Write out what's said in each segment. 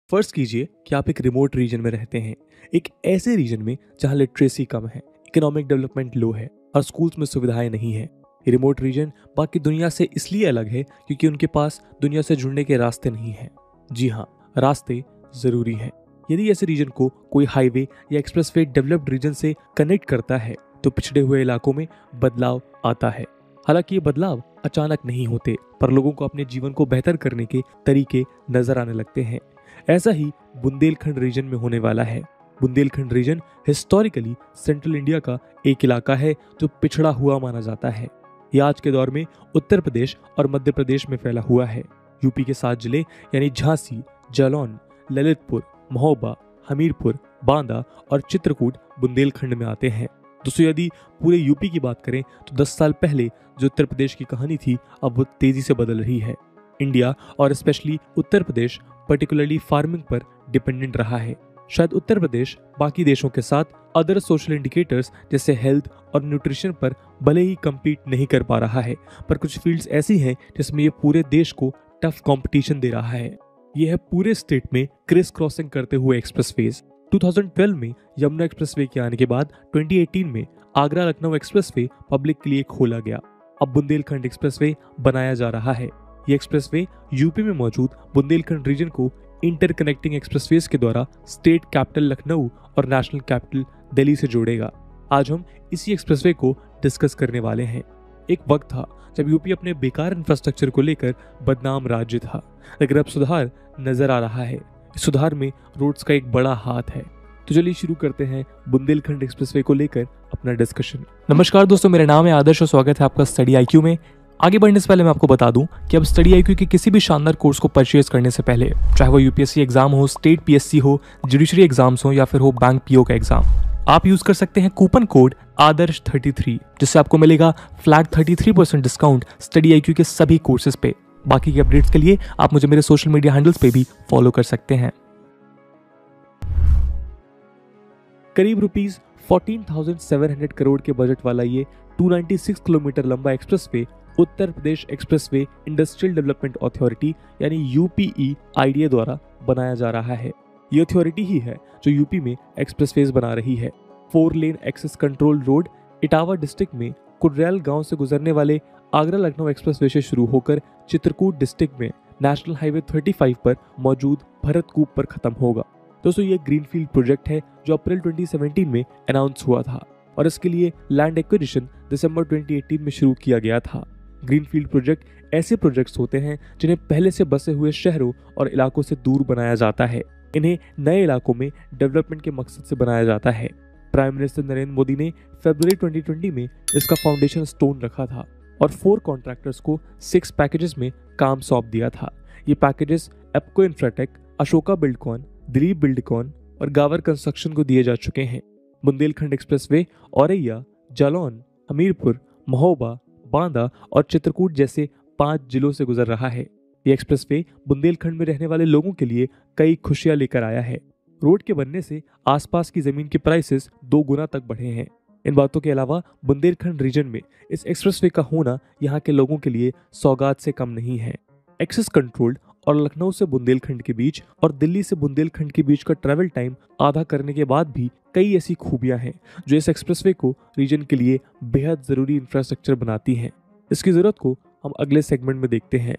फर्ज कीजिए कि आप एक रिमोट रीजन में रहते हैं, एक ऐसे रीजन में जहां लिटरेसी कम है, इकोनॉमिक डेवलपमेंट लो है और स्कूल्स में सुविधाएं नहीं है। ये रिमोट रीजन बाकी दुनिया से इसलिए अलग है क्योंकि उनके पास दुनिया से जुड़ने के रास्ते नहीं हैं। जी हाँ, रास्ते जरूरी हैं। यदि ऐसे रीजन को कोई हाईवे या एक्सप्रेसवे डेवलप्ड रीजन से कनेक्ट करता है तो पिछड़े हुए इलाकों में बदलाव आता है। हालांकि ये बदलाव अचानक नहीं होते, पर लोगों को अपने जीवन को बेहतर करने के तरीके नजर आने लगते हैं। ऐसा ही बुंदेलखंड रीजन में होने वाला है। Bundelkhand region historically central India का एक इलाका है जो पिछड़ा हुआ माना जाता है। यह आज के दौर में उत्तर प्रदेश और मध्य प्रदेश में फैला हुआ है। यूपी के 7 जिले यानी झांसी, जालौन, ललितपुर, महोबा, हमीरपुर, बांदा और चित्रकूट बुंदेलखंड में आते हैं। दोस्तों, यदि पूरे यूपी की बात करें तो 10 साल पहले जो उत्तर प्रदेश की कहानी थी अब वो तेजी से बदल रही है। इंडिया और specially Uttar Pradesh particularly farming पर डिपेंडेंट रहा है। शायद उत्तर प्रदेश बाकी देशों के साथ अदर सोशल इंडिकेटर्स जैसे हेल्थ और न्यूट्रिशन पर भले ही कम्पीट नहीं कर पा रहा है, पर कुछ फील्ड्स ऐसी हैं जिसमें ये पूरे देश को टफ कंपटीशन दे रहा है। यह है पूरे स्टेट में क्रिस क्रॉसिंग करते हुए एक्सप्रेसवेज। 2012 में यमुना एक्सप्रेसवे के आने के बाद 2018 में आगरा लखनऊ एक्सप्रेसवे पब्लिक के लिए खोला गया। अब बुंदेलखंड एक्सप्रेसवे बनाया जा रहा है। ये एक्सप्रेसवे यूपी में मौजूद बुंदेलखंड रीजन को इंटरकनेक्टिंग एक्सप्रेसवेज के द्वारा स्टेट कैपिटल लखनऊ और नेशनल कैपिटल दिल्ली से जोड़ेगा। आज हम इसी एक्सप्रेसवे को डिस्कस करने वाले हैं। एक वक्त था जब यूपी अपने बेकार इंफ्रास्ट्रक्चर को लेकर बदनाम राज्य था, लेकिन अब सुधार नजर आ रहा है। इस सुधार में रोड्स का एक बड़ा हाथ है। तो चलिए शुरू करते हैं बुंदेलखंड एक्सप्रेसवे को लेकर अपना डिस्कशन। नमस्कार दोस्तों, मेरा नाम है आदर्श और स्वागत है आपका स्टडी आईक्यू में। आगे बढ़ने से पहले मैं आपको बता दूं कि अब स्टडी आईक्यू के किसी भी शानदार कोर्स को परचेज करने से पहले, चाहे वो यूपीएससी एग्जाम हो, स्टेट पीएससी हो, जुडिशरी एग्जाम्स हो या फिर हो बैंक पीओ का एग्जाम, आप यूज कर सकते हैं कूपन कोड आदर्श 33, जिससे आपको मिलेगा फ्लैट 33% डिस्काउंट स्टडी आईक्यू के सभी कोर्सेज पे। बाकी के अपडेट्स के लिए आप मुझे मेरे सोशल मीडिया हैंडल्स पे भी फॉलो कर सकते हैं। करीब रुपीस 14,700 करोड़ के बजट वाला ये 296 किलोमीटर लंबा expressway Uttar Pradesh expressway industrial development authority यानी यूपीईआईडीए द्वारा बनाया जा रहा है। ये अथॉरिटी ही है जो यूपी में एक्सप्रेसवेज बना रही है। 4 lane access control road Etawah district में कुर्रेल गांव से गुजरने वाले आगरा लखनऊ एक्सप्रेसवे से शुरू होकर चित्रकूट डिस्ट्रिक्ट में नेशनल हाईवे 35 पर मौजूद भरतकूप पर खत्म होगा। दोस्तों, ये ग्रीनफील्ड प्रोजेक्ट है जो अप्रैल 2017 में अनाउंस हुआ था और इसके लिए लैंड एक्विजिशन दिसंबर 2018 में शुरू किया गया था। ग्रीनफील्ड प्रोजेक्ट ऐसे प्रोजेक्ट्स होते हैं जिन्हें पहले से बसे हुए शहरों और इलाकों से दूर बनाया जाता है। इन्हें नए इलाकों में डेवलपमेंट के मकसद से बनाया जाता है। प्राइम मिनिस्टर नरेंद्र मोदी ने फरवरी 2020 में इसका फाउंडेशन स्टोन रखा था और 4 कॉन्ट्रैक्टर्स को 6 पैकेजेस में काम सौंप दिया था। ये packages Apco infratech, Ashoka buildcon, Dilip buildcon और गावर कंस्ट्रक्शन को दिए जा चुके हैं। बुंदेलखंड एक्सप्रेसवे औरैया, जालौन, हमीरपुर, महोबा, बांदा और चित्रकूट जैसे 5 जिलों से गुजर रहा है। ये एक्सप्रेसवे बुंदेलखंड में रहने वाले लोगों के लिए कई खुशियां लेकर आया है। रोड के बनने से आसपास की जमीन के प्राइसेस 2 गुना तक बढ़े हैं। इन बातों के अलावा बुंदेलखंड रीजन में इस एक्सप्रेसवे का होना यहाँ के लोगों के लिए सौगात से कम नहीं है। एक्सेस कंट्रोल्ड और लखनऊ से बुंदेलखंड के बीच और दिल्ली से बुंदेलखंड के बीच का ट्रैवल टाइम आधा करने के बाद भी कई ऐसी खूबियां हैं जो इस एक्सप्रेसवे को रीजन के लिए बेहद जरूरी इंफ्रास्ट्रक्चर बनाती हैं। इसकी जरूरत को हम अगले सेगमेंट में देखते हैं।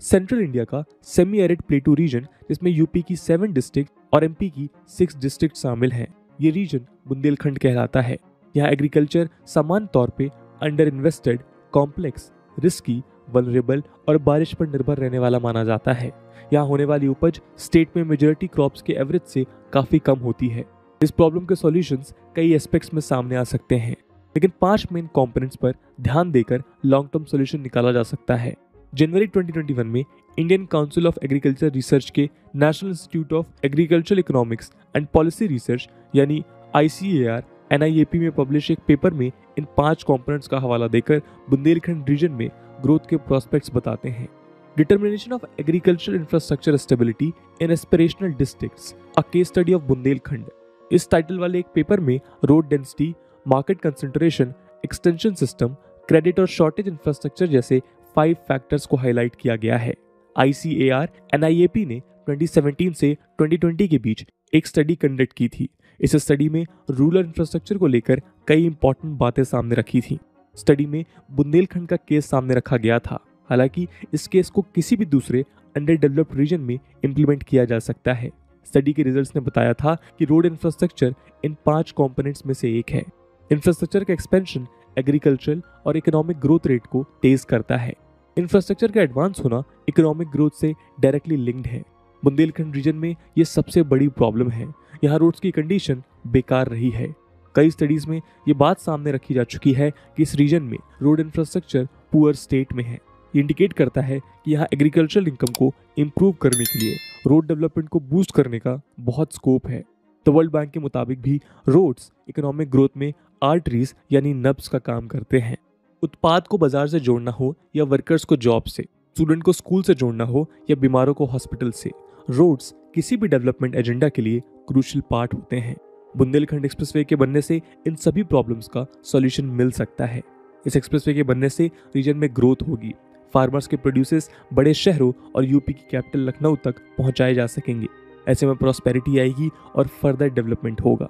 सेंट्रल इंडिया का सेमी एरिड प्लेटू रीजन, जिसमें यूपी की 7 डिस्ट्रिक्ट और एमपी की 6 डिस्ट्रिक्ट शामिल हैं। ये रीजन बुंदेलखंड कहलाता है। यहाँ एग्रीकल्चर समान तौर पे under invested, complex, risky, vulnerable और बारिश पर निर्भर रहने वाला माना जाता है। यहाँ होने वाली उपज स्टेट में मेजॉरिटी क्रॉप्स के एवरेज से काफी कम होती है। इस प्रॉब्लम के सॉल्यूशंस कई एस्पेक्ट्स में सामने आ सकते हैं, लेकिन 5 मेन कंपोनेंट्स पर ध्यान देकर लॉन्ग टर्म सॉल्यूशन निकाला जा सकता है। जनवरी 2021 में Indian council of agriculture research के national institute of agricultural economics and policy research यानी ICAR NIAP में पब्लिश एक पेपर में इन 5 कंपोनेंट्स का हवाला देकर बुंदेलखंड रीजन में ग्रोथ के प्रोस्पेक्ट्स बताते हैं। Determination of agricultural infrastructure stability in aspirational districts, a case study of Bundelkhand. इस टाइटल वाले एक पेपर में road density, market concentration, extension system, credit और शॉर्टेज इंफ्रास्ट्रक्चर जैसे 5 फैक्टर्स को हाईलाइट किया गया है। ICAR NIAP ने 2017 से 2020 के बीच एक स्टडी कंडक्ट की थी। इस स्टडी में रूरल इंफ्रास्ट्रक्चर को लेकर कई इंपॉर्टेंट बातें सामने रखी थी। स्टडी में बुंदेलखंड का केस सामने रखा गया था। हालांकि इस केस को किसी भी दूसरे अंडर डेवलप्ड रीजन में इम्प्लीमेंट किया जा सकता है। स्टडी के रिजल्ट्स ने बताया था कि रोड इंफ्रास्ट्रक्चर इन 5 कंपोनेंट्स में से एक है। इंफ्रास्ट्रक्चर का एक्सपेंशन एग्रीकल्चरल और इकोनॉमिक ग्रोथ रेट को तेज करता है। इंफ्रास्ट्रक्चर का एडवांस होना इकोनॉमिक ग्रोथ से डायरेक्टली लिंक्ड है। बुंदेलखंड रीजन में ये सबसे बड़ी प्रॉब्लम है। यहाँ रोड्स की कंडीशन बेकार रही है। कई स्टडीज में ये बात सामने रखी जा चुकी है कि इस रीजन में रोड इंफ्रास्ट्रक्चर पुअर स्टेट में है। ये इंडिकेट करता है कि यहाँ एग्रीकल्चरल इनकम को इम्प्रूव करने के लिए रोड डेवलपमेंट को बूस्ट करने का बहुत स्कोप है। तो वर्ल्ड बैंक के मुताबिक भी रोड्स इकोनॉमिक ग्रोथ में आर्टरीज यानी नब्स का काम करते हैं। उत्पाद को बाजार से जोड़ना हो या वर्कर्स को जॉब से, स्टूडेंट को स्कूल से जोड़ना हो या बीमारों को हॉस्पिटल से, रोड्स किसी भी डेवलपमेंट एजेंडा के लिए क्रूशियल पार्ट होते हैं। बुंदेलखंड एक्सप्रेसवे के बनने से इन सभी प्रॉब्लम्स का सॉल्यूशन मिल सकता है। इस एक्सप्रेसवे के बनने से रीजन में ग्रोथ होगी। फार्मर्स के प्रोड्यूसेस बड़े शहरों और यूपी की कैपिटल लखनऊ तक पहुंचाए जा सकेंगे। ऐसे में प्रॉस्पेरिटी आएगी और फर्दर डेवलपमेंट होगा।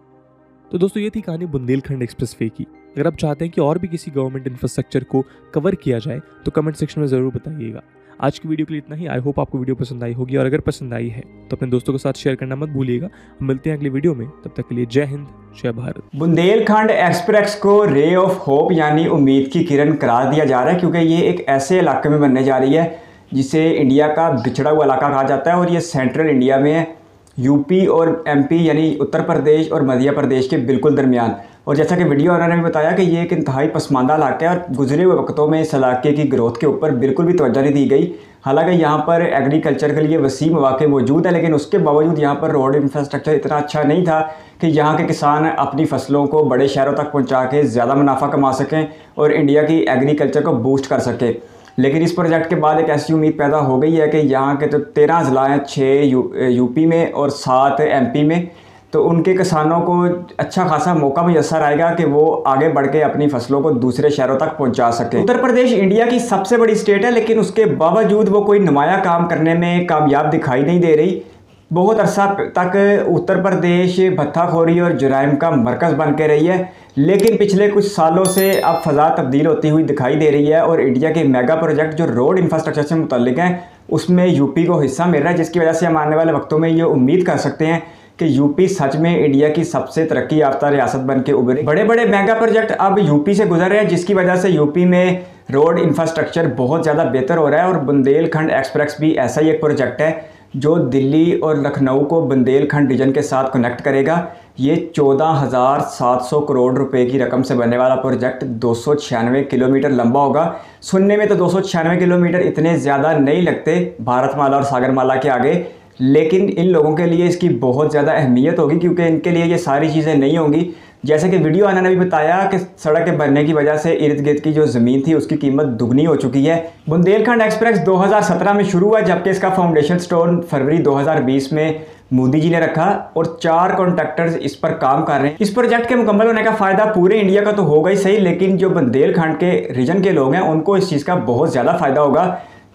तो दोस्तों, ये थी कहानी बुंदेलखंड एक्सप्रेसवे की। अगर आप चाहते हैं कि और भी किसी गवर्नमेंट इंफ्रास्ट्रक्चर को कवर किया जाए तो कमेंट सेक्शन में ज़रूर बताइएगा। आज की वीडियो के लिए इतना ही। आई होप आपको वीडियो पसंद आई होगी, और अगर पसंद आई है तो अपने दोस्तों के साथ शेयर करना मत भूलिएगा। हम मिलते हैं अगली वीडियो में, तब तक के लिए जय हिंद, जय भारत। बुंदेलखंड एक्सप्रेस को रे ऑफ होप यानी उम्मीद की किरण करार दिया जा रहा है, क्योंकि ये एक ऐसे इलाके में बनने जा रही है जिसे इंडिया का बिछड़ा हुआ इलाका कहा जाता है, और ये सेंट्रल इंडिया में है, यूपी और एमपी यानी उत्तर प्रदेश और मध्य प्रदेश के बिल्कुल दरमियान। और जैसा कि वीडियो ऑनर ने भी बताया कि ये एक इंतहाई पसमानदा इलाका है, और गुजरे हुए वक्तों में इस इलाके की ग्रोथ के ऊपर बिल्कुल भी तवज्जो नहीं दी गई। हालांकि यहाँ पर एग्रीकल्चर के लिए वसीम मौके मौजूद है, लेकिन उसके बावजूद यहाँ पर रोड इंफ्रास्ट्रक्चर इतना अच्छा नहीं था कि यहाँ के किसान अपनी फसलों को बड़े शहरों तक पहुँचा के ज़्यादा मुनाफा कमा सकें और इंडिया की एग्रीकल्चर को बूस्ट कर सकें। लेकिन इस प्रोजेक्ट के बाद एक ऐसी उम्मीद पैदा हो गई है कि यहाँ के तो 13 ज़िला हैं, 6 यूपी में और 7 एमपी में, तो उनके किसानों को अच्छा खासा मौका मुयस्सर आएगा कि वो आगे बढ़ के अपनी फसलों को दूसरे शहरों तक पहुंचा सकें। उत्तर प्रदेश इंडिया की सबसे बड़ी स्टेट है, लेकिन उसके बावजूद वो कोई नुमाया काम करने में कामयाब दिखाई नहीं दे रही। बहुत अरसा तक उत्तर प्रदेश भत्ताखोरी और जुराइम का मरकज़ बन के रही है, लेकिन पिछले कुछ सालों से अब फ़ज़ा तब्दील होती हुई दिखाई दे रही है, और इंडिया के मेगा प्रोजेक्ट जो रोड इंफ्रास्ट्रक्चर से मुतल्लिक हैं उसमें यूपी को हिस्सा मिल रहा है, जिसकी वजह से हम आने वाले वक्तों में ये उम्मीद कर सकते हैं कि यूपी सच में इंडिया की सबसे तरक्की याफ्ता रियासत बन के उभरे। बड़े बड़े मेगा प्रोजेक्ट अब यूपी से गुजर रहे हैं, जिसकी वजह से यूपी में रोड इंफ्रास्ट्रक्चर बहुत ज़्यादा बेहतर हो रहा है। और बुंदेलखंड एक्सप्रेस भी ऐसा ही एक प्रोजेक्ट है जो दिल्ली और लखनऊ को बुंदेलखंड रीजन के साथ कनेक्ट करेगा। ये 14,700 करोड़ रुपए की रकम से बनने वाला प्रोजेक्ट 296 किलोमीटर लंबा होगा। सुनने में तो 296 किलोमीटर इतने ज़्यादा नहीं लगते भारतमाला और सागरमाला के आगे, लेकिन इन लोगों के लिए इसकी बहुत ज़्यादा अहमियत होगी, क्योंकि इनके लिए ये सारी चीज़ें नहीं होंगी। जैसे कि वीडियो आना ने भी बताया कि सड़क के बनने की वजह से इर्द गिर्द की जो ज़मीन थी उसकी कीमत दुगनी हो चुकी है। बुंदेलखंड एक्सप्रेस 2017 में शुरू हुआ, जबकि इसका फाउंडेशन स्टोन फरवरी 2020 में मोदी जी ने रखा, और 4 कॉन्ट्रैक्टर्स इस पर काम कर रहे हैं। इस प्रोजेक्ट के मुकम्मल होने का फ़ायदा पूरे इंडिया का तो होगा ही सही, लेकिन जो बुंदेलखंड के रीजन के लोग हैं उनको इस चीज़ का बहुत ज़्यादा फ़ायदा होगा,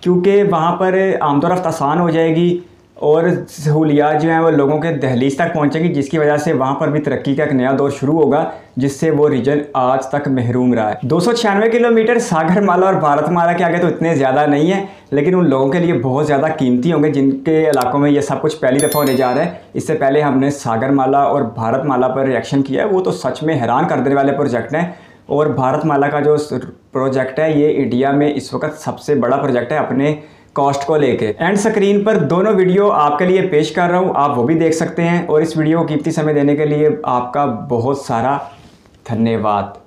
क्योंकि वहाँ पर आमदोरफ्त आसान हो जाएगी और सहूलियात जो हैं वो लोगों के दहलीज तक पहुंचेंगी, जिसकी वजह से वहाँ पर भी तरक्की का एक नया दौर शुरू होगा, जिससे वो रीजन आज तक महरूम रहा है। 296 किलोमीटर सागरमाला और भारतमाला के आगे तो इतने ज़्यादा नहीं है, लेकिन उन लोगों के लिए बहुत ज़्यादा कीमती होंगे जिनके इलाकों में ये सब कुछ पहली दफ़ा होने जा रहा है। इससे पहले हमने सागरमाला और भारतमाला पर रिएक्शन किया है, वो तो सच में हैरान कर देने वाले प्रोजेक्ट हैं। और भारतमाला का जो प्रोजेक्ट है ये इंडिया में इस वक्त सबसे बड़ा प्रोजेक्ट है अपने कॉस्ट को लेके। एंड स्क्रीन पर दोनों वीडियो आपके लिए पेश कर रहा हूँ, आप वो भी देख सकते हैं। और इस वीडियो को कीमती समय देने के लिए आपका बहुत सारा धन्यवाद।